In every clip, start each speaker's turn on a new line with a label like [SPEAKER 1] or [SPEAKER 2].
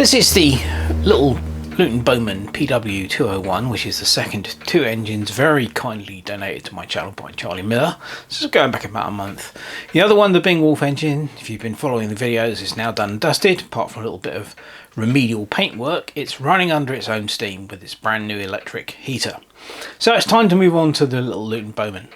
[SPEAKER 1] This is the little Luton Bowman PW201, which is the second two engines very kindly donated to my channel by Charlie Miller. This is going back about a month. The other one, the Bing Wolf engine, if you've been following the videos, is now done and dusted. Apart from a little bit of remedial paint work, it's running under its own steam with its brand new electric heater. So it's time to move on to the little Luton Bowman.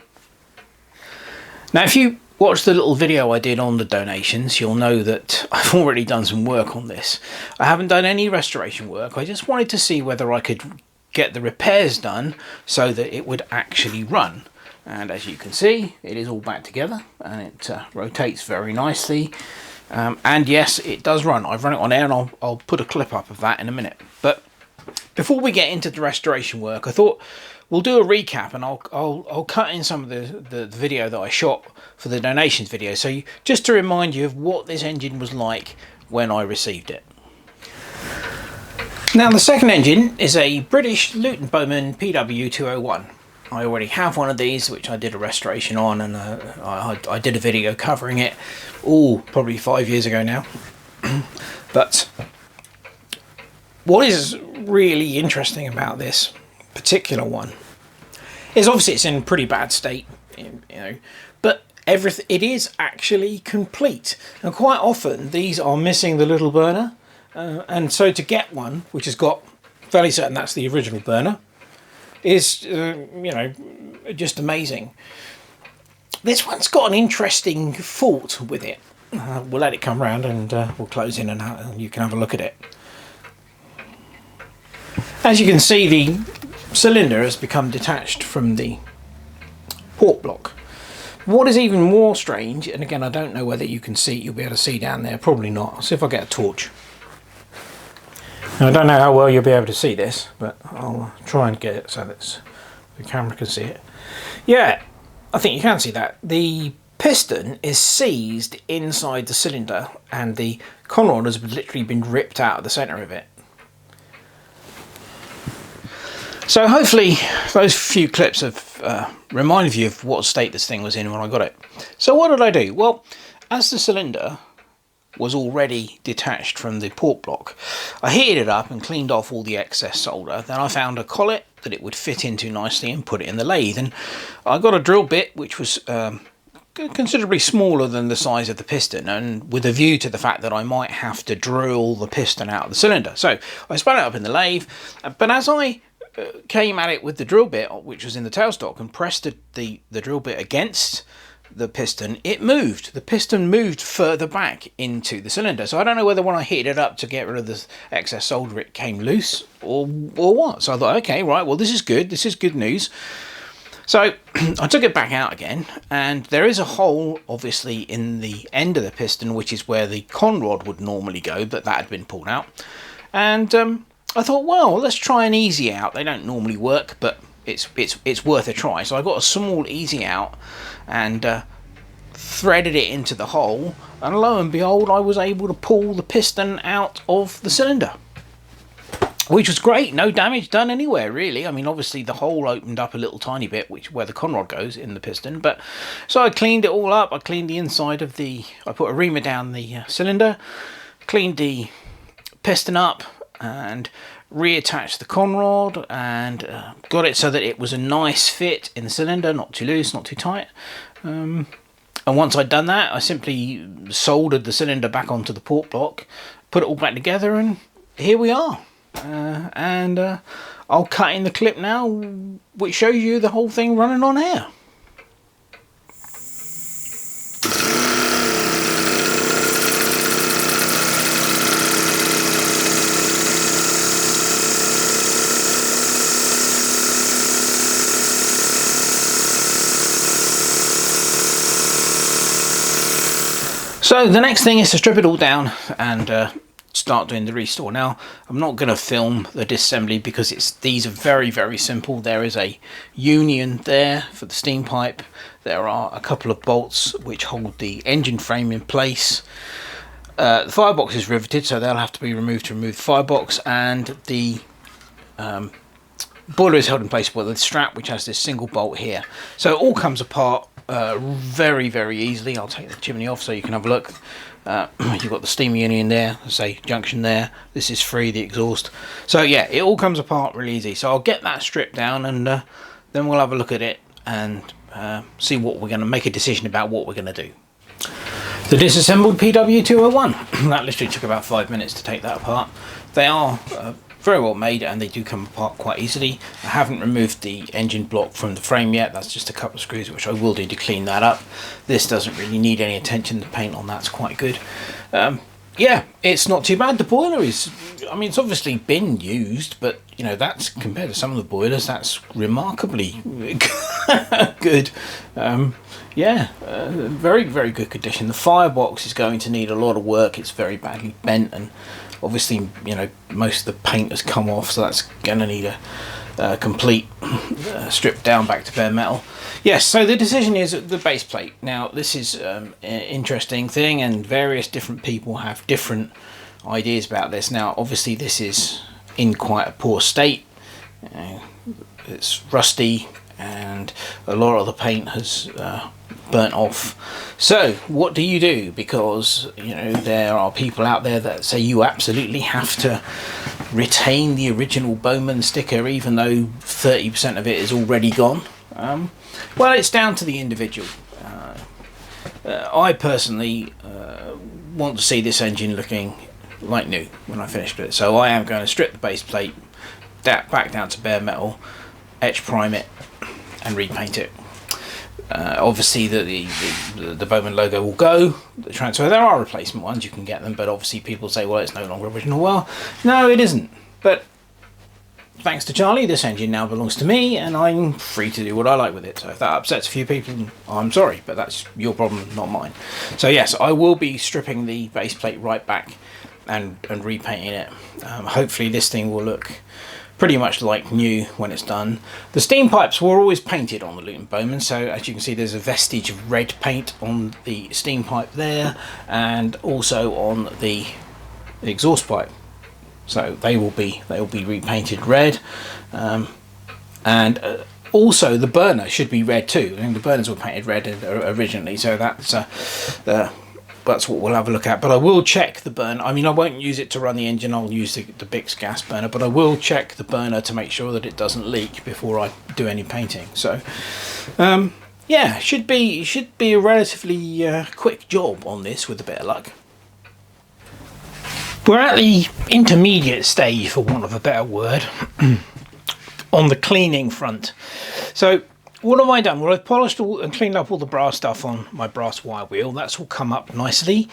[SPEAKER 1] Now, if you watch the little video I did on the donations, you'll know that I've already done some work on this. I haven't done any restoration work. I just wanted to see whether I could get the repairs done so that it would actually run. And as you can see, it is all back together and it rotates very nicely. And yes, it does run. I've run it on air and I'll put a clip up of that in a minute. But before we get into the restoration work, I thought we'll do a recap, and I'll cut in some of the video that I shot for the donations video, so just to remind you of what this engine was like when I received it. Now, the second engine is a British Luton Bowman PW201. I already have one of these, which I did a restoration on, and I did a video covering it, probably 5 years ago now. But what is really interesting about this particular one is obviously it's in pretty bad state, but it is actually complete, and quite often these are missing the little burner, and so to get one which has got, fairly certain that's the original burner, is just amazing. This one's got an interesting fault with it. We'll let it come round and we'll close in and you can have a look at it. As you can see, the cylinder has become detached from the port block. What is even more strange, and again I don't know whether you can see, you'll be able to see down there, probably not. I'll see if I get a torch. Now, I don't know how well you'll be able to see this, but I'll try and get it so that the camera can see it. Yeah, I think you can see that. The piston is seized inside the cylinder and the conrod has literally been ripped out of the centre of it. So hopefully those few clips have reminded you of what state this thing was in when I got it. So what did I do? Well, as the cylinder was already detached from the port block, I heated it up and cleaned off all the excess solder. Then I found a collet that it would fit into nicely and put it in the lathe. And I got a drill bit which was considerably smaller than the size of the piston, and with a view to the fact that I might have to drill the piston out of the cylinder. So I spun it up in the lathe, but as I came at it with the drill bit, which was in the tailstock, and pressed the drill bit against the piston, it moved. The piston moved further back into the cylinder. So I don't know whether when I heated it up to get rid of the excess solder it came loose or what. So I thought, okay, right, well, this is good. This is good news. So I took it back out again, and there is a hole obviously in the end of the piston, which is where the conrod would normally go, but that had been pulled out. And I thought, well, let's try an easy out. They don't normally work, but it's worth a try. So I got a small easy out and threaded it into the hole, and lo and behold, I was able to pull the piston out of the cylinder, which was great. No damage done anywhere, really. I mean, obviously the hole opened up a little tiny bit, where the conrod goes in the piston. But so I cleaned it all up. I cleaned the inside of I put a reamer down the cylinder, cleaned the piston up, and reattached the conrod, and got it so that it was a nice fit in the cylinder, not too loose, not too tight. And once I'd done that, I simply soldered the cylinder back onto the port block, put it all back together, and here we are. I'll cut in the clip now which shows you the whole thing running on air. So the next thing is to strip it all down and start doing the restore. Now, I'm not going to film the disassembly because these are very, very simple. There is a union there for the steam pipe. There are a couple of bolts which hold the engine frame in place. The firebox is riveted, so they'll have to be removed to remove the firebox, and the boiler is held in place by the strap, which has this single bolt here. So it all comes apart very, very easily. I'll take the chimney off so you can have a look. You've got the steam union there, say junction there. This is free, the exhaust. So yeah, it all comes apart really easy. So I'll get that stripped down, and then we'll have a look at it and see what we're going to make a decision about what we're going to do. The disassembled PW201. That literally took about 5 minutes to take that apart. They are very well made, and they do come apart quite easily. I haven't removed the engine block from the frame yet. That's just a couple of screws, which I will do to clean that up. This doesn't really need any attention. The paint on that's quite good. Yeah, it's not too bad. The boiler is, I mean, it's obviously been used, but you know, that's, compared to some of the boilers, that's remarkably good. Yeah, very, very good condition. The firebox is going to need a lot of work. It's very badly bent, and obviously, you know, most of the paint has come off, so that's going to need a complete strip down back to bare metal. Yes, so the decision is the base plate. Now, this is an interesting thing, and various different people have different ideas about this. Now, obviously, this is in quite a poor state. It's rusty, and a lot of the paint has burnt off. So what do you do? Because, you know, there are people out there that say you absolutely have to retain the original Bowman sticker even though 30% of it is already gone. Well, it's down to the individual. I personally want to see this engine looking like new when I finish with it, so I am going to strip the base plate back down to bare metal, etch prime it and repaint it. Obviously the Bowman logo will go, the transfer. There are replacement ones, you can get them, but obviously people say, well, it's no longer original. Well, no, it isn't. But thanks to Charlie, this engine now belongs to me, and I'm free to do what I like with it. So if that upsets a few people, I'm sorry, but that's your problem, not mine. So yes, I will be stripping the base plate right back and repainting it. Hopefully this thing will look pretty much like new when it's done. The steam pipes were always painted on the Luton Bowman, so as you can see, there's a vestige of red paint on the steam pipe there, and also on the exhaust pipe. So they will be repainted red, and also the burner should be red too. I mean, the burners were painted red originally, so that's what we'll have a look at. But I will check the burner. I mean, I won't use it to run the engine. I'll use the Bix gas burner, but I will check the burner to make sure that it doesn't leak before I do any painting. So yeah, should be a relatively quick job on this with a bit of luck. We're at the intermediate stage, for want of a better word, on the cleaning front. So what have I done? Well, I've polished all and cleaned up all the brass stuff on my brass wire wheel. That's all come up nicely.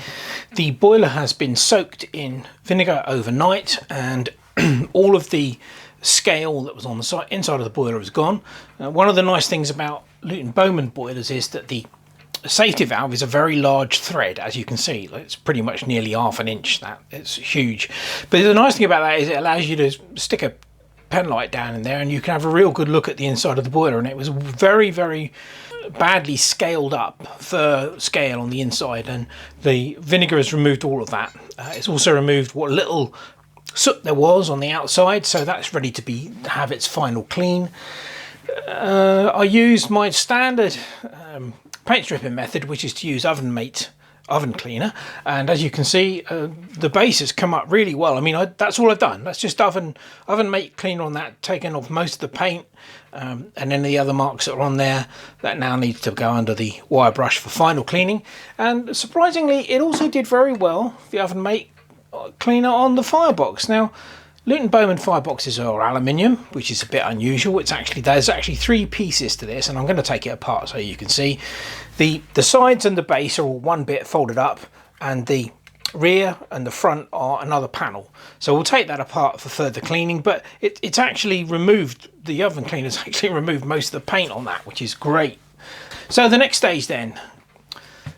[SPEAKER 1] The boiler has been soaked in vinegar overnight, and all of the scale that was on the inside of the boiler is gone. One of the nice things about Luton Bowman boilers is that the safety valve is a very large thread, as you can see. It's pretty much nearly half an inch. That it's huge. But the nice thing about that is it allows you to stick a pen light down in there, and you can have a real good look at the inside of the boiler. And it was very, very badly scaled up for scale on the inside, and the vinegar has removed all of that. It's also removed what little soot there was on the outside, so that's ready to have its final clean. I used my standard paint stripping method, which is to use Ovenmate oven cleaner, and as you can see, the base has come up really well. I mean, that's all I've done. That's just Ovenmate cleaner on that, taken off most of the paint, and then the other marks that are on there, that now needs to go under the wire brush for final cleaning. And surprisingly, it also did very well, the Ovenmate cleaner on the firebox. Now, Luton Bowman fireboxes are aluminium, which is a bit unusual. There's actually 3 pieces to this, and I'm going to take it apart so you can see. The sides and the base are all one bit folded up, and the rear and the front are another panel. So we'll take that apart for further cleaning, but it's actually removed, the oven cleaner's actually removed most of the paint on that, which is great. So the next stage then,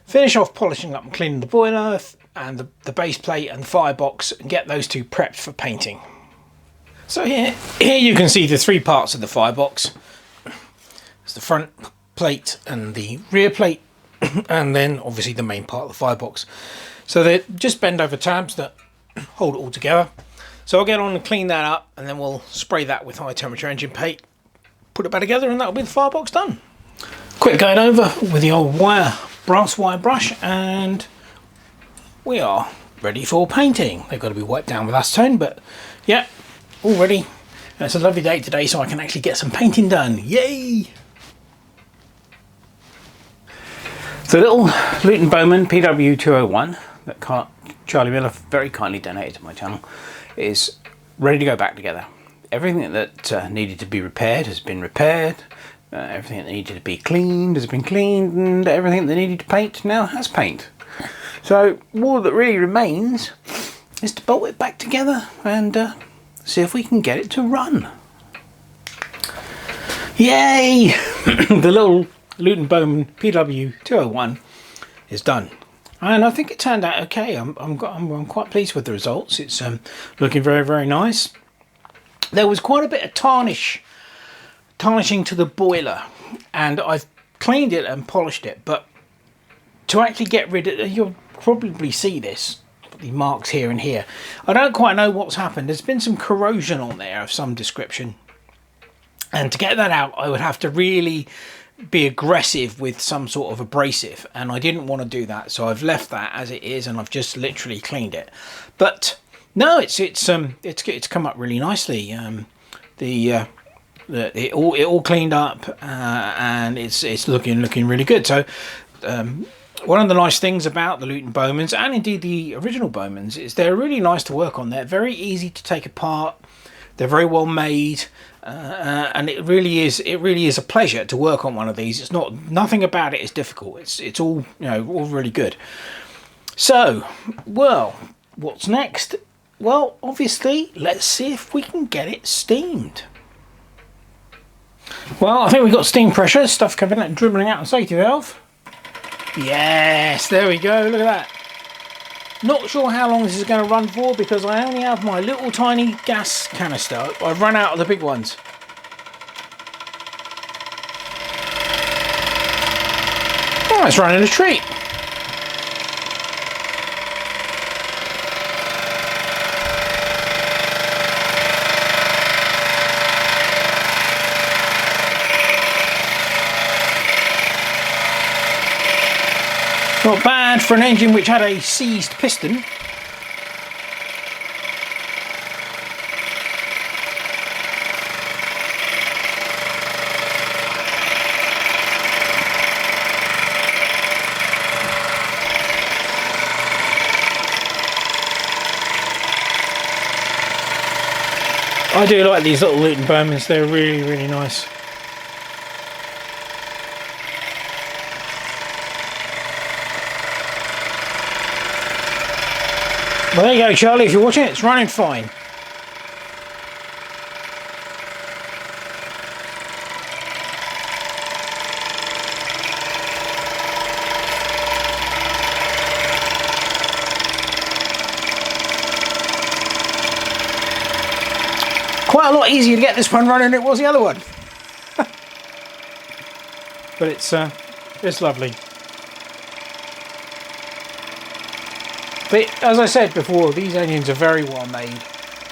[SPEAKER 1] finish off polishing up and cleaning the boiler and the base plate and the firebox, and get those two prepped for painting. So here you can see the 3 parts of the firebox. It's the front plate and the rear plate, and then obviously the main part of the firebox. So they're just bend over tabs that hold it all together. So I'll get on and clean that up, and then we'll spray that with high temperature engine paint, put it back together, and that'll be the firebox done. Quick going over with the old brass wire brush, and we are ready for painting. They've got to be wiped down with acetone, but yeah, all ready. And it's a lovely day today, so I can actually get some painting done. Yay! The little Luton Bowman PW201 that Charlie Miller very kindly donated to my channel is ready to go back together. Everything that needed to be repaired has been repaired. Everything that needed to be cleaned has been cleaned, and everything that needed to paint now has paint. So all that really remains is to bolt it back together and see if we can get it to run. Yay! The little Luton Bowman PW201 is done, and I think it turned out okay. I'm quite pleased with the results. It's looking very, very nice. There was quite a bit of tarnishing to the boiler, and I've cleaned it and polished it, but to actually get rid of, you'll probably see this, the marks here and here. I don't quite know what's happened. There's been some corrosion on there of some description, and to get that out I would have to really be aggressive with some sort of abrasive, and I didn't want to do that, so I've left that as it is and I've just literally cleaned it. But no, it's come up really nicely. It all cleaned up, and it's looking really good. So one of the nice things about the Luton Bowmans, and indeed the original Bowmans, is they're really nice to work on. They're very easy to take apart. They're very well made, and it really is a pleasure to work on one of these. Nothing about it is difficult. It's all, all really good. So, well, what's next? Well, obviously, let's see if we can get it steamed. Well, I think we've got steam pressure, stuff coming out and dribbling out the safety valve. Yes, there we go, look at that. Not sure how long this is going to run for, because I only have my little tiny gas canister. I've run out of the big ones. Oh, it's running a treat. Not bad for an engine which had a seized piston. I do like these little Luton Bowmans, they're really, really nice. Well, there you go, Charlie, if you're watching, it's running fine. Quite a lot easier to get this one running than it was the other one. But it's lovely. But as I said before, these engines are very well made.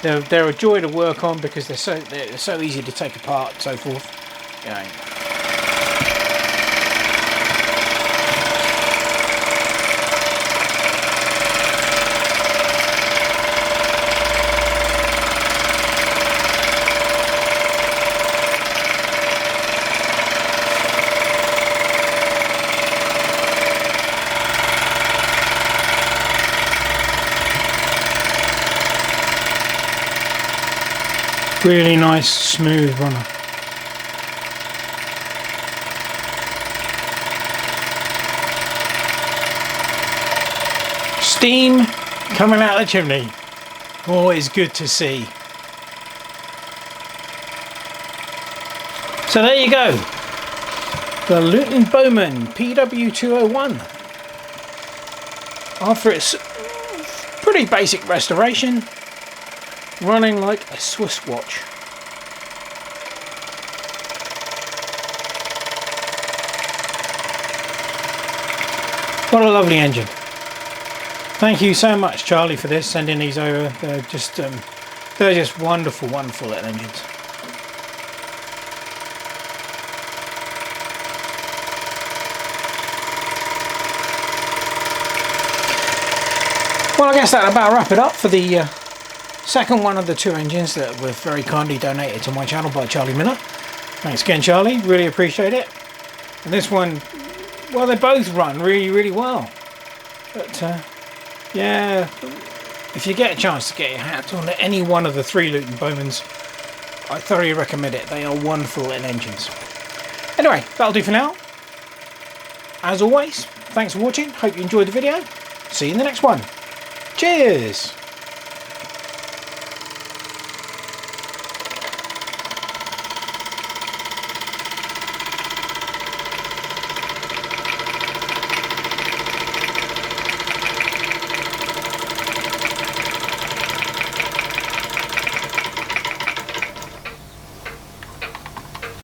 [SPEAKER 1] They're a joy to work on because they're so easy to take apart and so forth. Really nice, smooth runner. Steam coming out of the chimney. Always good to see. So there you go. The Luton Bowman PW201. After its pretty basic restoration, running like a Swiss watch. What a lovely engine. Thank you so much, Charlie, for this, sending these over. They're just wonderful, wonderful little engines. Well, I guess that'll about wrap it up for the second one of the 2 engines that were very kindly donated to my channel by Charlie Miller. Thanks again, Charlie, really appreciate it. And this one, well, they both run really, really well. But yeah, if you get a chance to get your hands on any one of the 3 Luton Bowmans, I thoroughly recommend it. They are wonderful little engines. Anyway, that'll do for now. As always, thanks for watching. Hope you enjoyed the video. See you in the next one. Cheers!